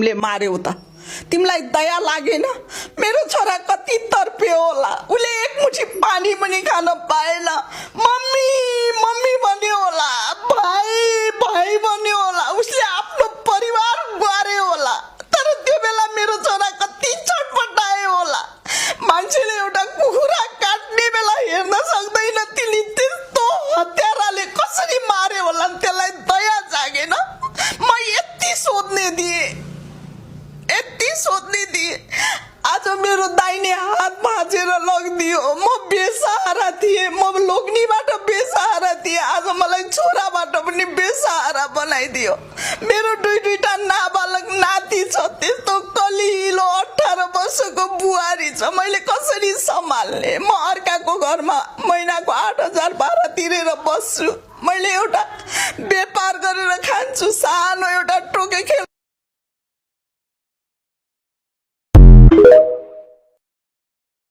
ले मार्यो त तिमीलाई दया लागेन मेरो छोरा कति तर्प्यो होला उले एक मुठी पानी पनि खान पाएन मम्मी मम्मी भन्यो होला भाइ भाइ भन्यो होला उसले आफ्नो परिवार गुहार्यो होला तर त्यो बेला मेरो छोरा कति छटपटायो होला मान्छेले एउटा कुखुरा काट्ने बेला हेर्न सक्दैन तिनी त्यस्तो हत्याराले कसरी मार्यो होला त्यसलाई दया जागेन म यति सोध्ने दिए आज मेरो दाहिने हात भाँचेर लगिदियो म बेसहारा थिए म लोग्नीबाट बेसहारा थिए आज मलाई छोराबाट पनि बेसहारा बनाइदियो मेरो दुईटा नाबालक नाति छ त्यस्तो कलिलो 18 वर्षको बुहारी छ मैले कसरी सम्हाल्ने म अर्काको घरमा महिनाको 8000 भाडा तिरेर बस्छु मैले एउटा व्यापार गरेर खान्छु सानो एउटा